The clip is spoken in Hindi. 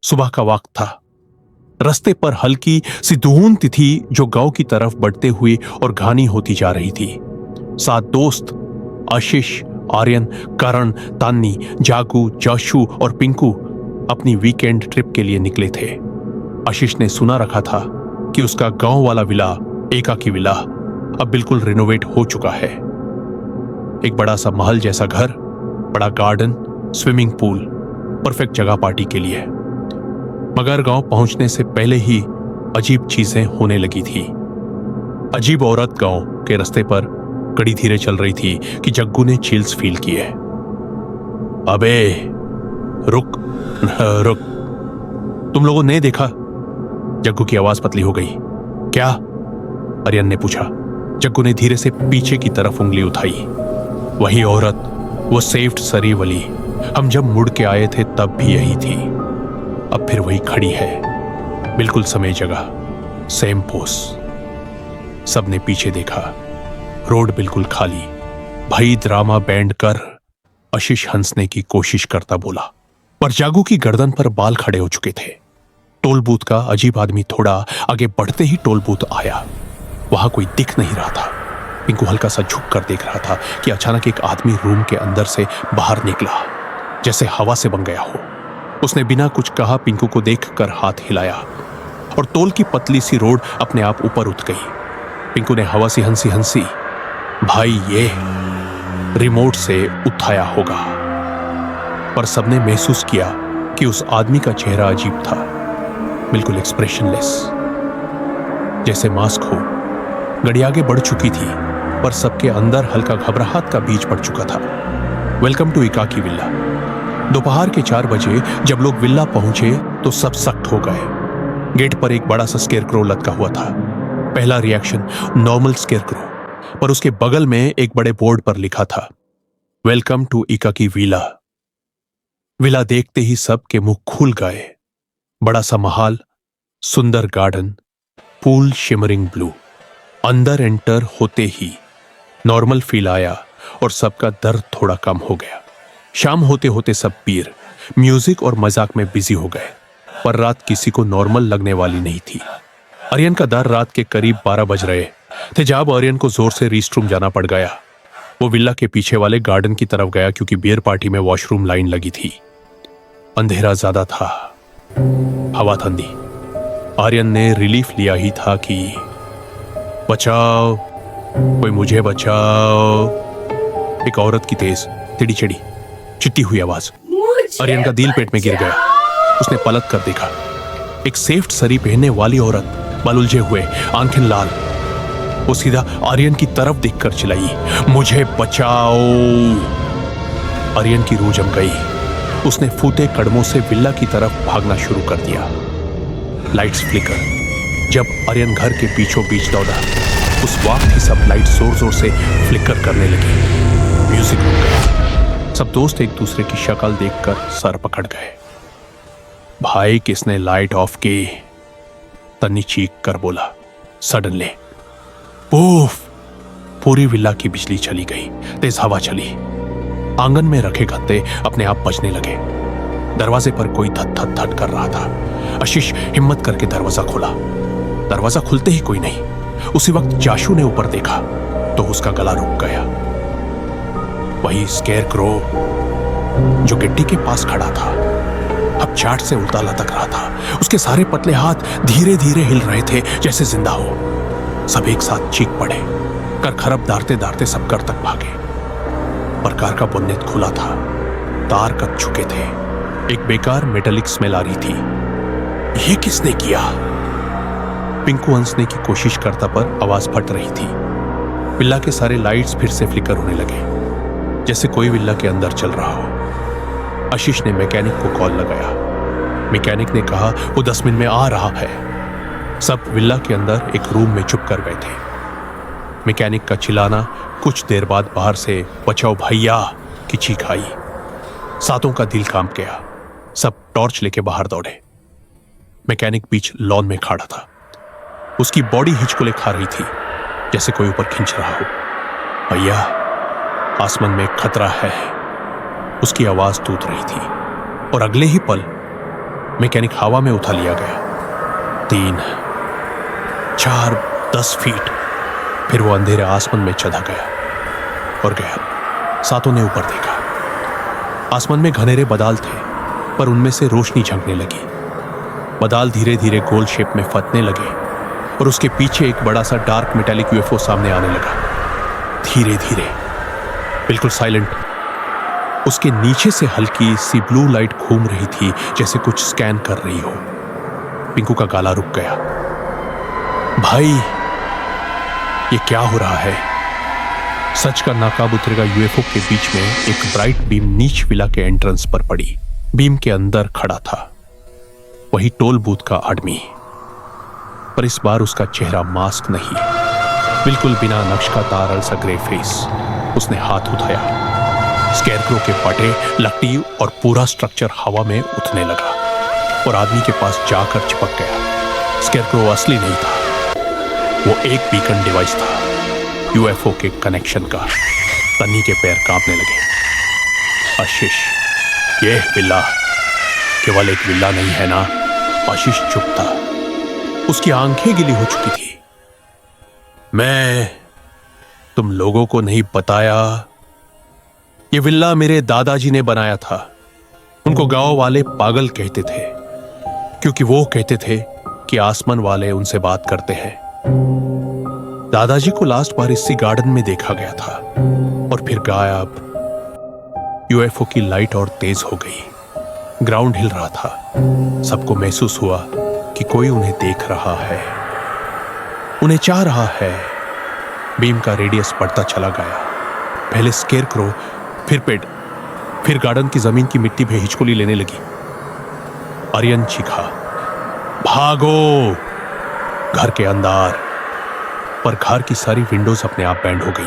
सुबह का वक्त था। रास्ते पर हल्की सी धूंध थी जो गांव की तरफ बढ़ते हुए और घनी होती जा रही थी। 7 दोस्त आशीष, आर्यन, करण, तान्नी, जागू, जाशु और पिंकू अपनी वीकेंड ट्रिप के लिए निकले थे। आशीष ने सुना रखा था कि उसका गांव वाला विला, एकाकी विला, अब बिल्कुल रिनोवेट हो चुका है। एक बड़ा सा महल जैसा घर, बड़ा गार्डन, स्विमिंग पूल, परफेक्ट जगह पार्टी के लिए। मगर गांव पहुंचने से पहले ही अजीब चीजें होने लगी थी। अजीब औरत गांव के रास्ते पर कड़ी धीरे चल रही थी कि जग्गू ने चिल्स फील किए। अबे रुक रुक, तुम लोगों ने देखा? जग्गू की आवाज पतली हो गई। क्या? आर्यन ने पूछा। जग्गू ने धीरे से पीछे की तरफ उंगली उठाई। वही औरत, वो सेव्ड सरी वली, हम जब मुड़ के आए थे तब भी यही थी। अब फिर वही खड़ी है, बिल्कुल समय जगह, सेम पोज। सबने पीछे देखा। रोड बिल्कुल खाली। भाई ड्रामा बैंड कर, आशीष हंसने की कोशिश करता बोला, पर जागू की गर्दन पर बाल खड़े हो चुके थे। टोल बूथ का अजीब आदमी थोड़ा आगे बढ़ते ही टोल बूथ आया। वहां कोई दिख नहीं रहा था। पिंकू हल्का सा झुक कर देख रहा था कि अचानक एक आदमी रूम के अंदर से बाहर निकला, जैसे हवा से बन गया हो। उसने बिना कुछ कहा पिंकू को देखकर हाथ हिलाया और टोल की पतली सी रोड अपने आप ऊपर उठ गई। पिंकू ने हवा से हंसी हंसी, भाई ये रिमोट से उठाया होगा। पर सबने महसूस किया कि उस आदमी का चेहरा अजीब था, बिल्कुल एक्सप्रेशनलेस, जैसे मास्क हो। गाड़ी आगे बढ़ चुकी थी, पर सबके अंदर हल्का घबराहट का बीज पड़ चुका था। वेलकम टू एकाकी विला। दोपहर के 4 बजे जब लोग विला पहुंचे तो सब सख्त हो गए। गेट पर एक बड़ा सा स्केयरक्रो लटका हुआ था। पहला रिएक्शन नॉर्मल स्केयरक्रो, पर उसके बगल में एक बड़े बोर्ड पर लिखा था, वेलकम टू एकाकी विला। विला देखते ही सबके मुंह खुल गए। बड़ा सा महल, सुंदर गार्डन, पूल शिमरिंग ब्लू। अंदर एंटर होते ही नॉर्मल फील आया और सबका दर्द थोड़ा कम हो गया। शाम होते होते सब पीर, म्यूजिक और मजाक में बिजी हो गए, पर रात किसी को नॉर्मल लगने वाली नहीं थी। आर्यन का दर रात के करीब 12 बज रहे थे जब आर्यन को जोर से रेस्टरूम जाना पड़ गया। वो विला के पीछे वाले गार्डन की तरफ गया क्योंकि बियर पार्टी में वॉशरूम लाइन लगी थी। अंधेरा ज्यादा था, हवा ठंडी। आर्यन ने रिलीफ लिया ही था कि बचाओ, कोई मुझे बचाओ। एक औरत की तेज, टेढ़ी चढ़ी, चिट्टी हुई आवाज। आर्यन का दिल पेट में गिर गया। उसने पलट कर देखा। एक सेफ्ट सरी पहनने वाली औरत, बाल उलझे हुए, आंखें लाल। वो सीधा आर्यन की तरफ देखकर चिल्लाई, मुझे बचाओ। आर्यन की रूह जम गई। उसने फूटे कदमों से विला की तरफ भागना शुरू कर दिया। Lights flicker. जब आर्यन घर के बीचों बीच दौड़ा, उस वक्त ही सब लाइट जोर जोर से फ्लिकर करने लगी। म्यूजिक रुक गया। सब दोस्त एक दूसरे की शक्ल देखकर सर पकड़ गए। भाई किसने लाइट ऑफ की? तन्नी चीख कर बोला। सडनली उफ, पूरी विला की बिजली चली गई। तेज हवा चली। आंगन में रखे गत्ते अपने आप बजने लगे। दरवाजे पर कोई धट धट धट कर रहा था। आशीष हिम्मत करके दरवाजा खोला। दरवाजा खुलते ही कोई नहीं। उसी वक्त जाशु ने ऊपर देखा तो उसका गला रुक गया। वही स्केयरक्रो जो गिट्टी के पास खड़ा था, अब चाट से उल्टा लटक रहा था। उसके सारे पतले हाथ धीरे धीरे हिल रहे थे जैसे जिंदा हो। सब एक साथ चीख पड़े। कर खरब दारते दारते सब घर तक भागे। पर कार का बोनेट खुला था। तार कट चुके थे। एक बेकार मेटालिक स्मेल आ रही थी। ये किसने किया? पिंकू हंसने की कोशिश करता पर आवाज फट रही थी। विला के सारे लाइट्स फिर से फ्लिकर होने लगे, जैसे कोई विला के अंदर चल रहा हो। आशीष ने मैकेनिक को कॉल लगाया। मैकेनिक ने कहा वो 10 मिनट में आ रहा है। सब विला के अंदर एक रूम में चुप कर गए थे। मैकेनिक का चिल्लाना कुछ देर बाद बाहर से बचाओ भैया की चीख आई। सातों का दिल कांप गया। सब टॉर्च लेके बाहर दौड़े। मैकेनिक बीच लॉन में खड़ा था। उसकी बॉडी हिचकोले खा रही थी, जैसे कोई ऊपर खींच रहा हो। भैया, आसमान में खतरा है। उसकी आवाज टूट रही थी और अगले ही पल मैकेनिक हवा में उठा लिया गया। 3, 4, 10 फीट। फिर वो अंधेरे आसमान में चढ़ा गया और गया। सातों ने ऊपर देखा। आसमान में घनेरे बादल थे, पर उनमें से रोशनी झंकने लगी। बादल धीरे धीरे गोल शेप में फटने लगे और उसके पीछे एक बड़ा सा डार्क मेटालिक यूएफओ सामने आने लगा। धीरे धीरे, बिल्कुल साइलेंट। उसके नीचे से हल्की सी ब्लू लाइट घूम रही थी, जैसे कुछ स्कैन कर रही हो। पिंकू का गाला रुक गया। भाई, ये क्या हो रहा है? सच का नाकाब उतरेगा यूएफओ के बीच में एक ब्राइट बीम नीच विला के एंट्रेंस पर पड़ी। बीम के अंदर खड़ा था वही टोल बूथ का आदमी, पर इस बार उसका चेहरा मास्क नहीं, बिल्कुल बिना नक्श का तारल सा ग्रे फेस। उसने हाथ उठाया। स्केरक्रो के पटे, लकड़ी और पूरा स्ट्रक्चर हवा में उठने लगा और आदमी के पास जाकर चिपक गया। स्केरक्रो असली नहीं था, वो एक बीकन डिवाइस था, यूएफओ के कनेक्शन का। तन्नी के पैर कांपने लगे। आशीष, ये विला केवल एक विला नहीं है ना? आशीष चुप था। उसकी आंखें गिली हो चुकी थी। मैं तुम लोगों को नहीं बताया, ये विला मेरे दादाजी ने बनाया था। उनको गांव वाले पागल कहते थे, क्योंकि वो कहते थे कि आसमान वाले उनसे बात करते हैं। दादाजी को लास्ट बार इसी गार्डन में देखा गया था और फिर गायब। यूएफओ की लाइट और तेज हो गई। ग्राउंड हिल रहा था। सबको महसूस हुआ कि कोई उन्हें देख रहा है, उन्हें चाह रहा है। बीम का रेडियस बढ़ता चला गया। पहले स्केरक्रो, फिर पेड़, फिर गार्डन की जमीन की मिट्टी भी हिचकोली लेने लगी। आर्यन चीखा, भागो! घर के अंदर। पर घर की सारी विंडोज अपने आप बैंड हो गई।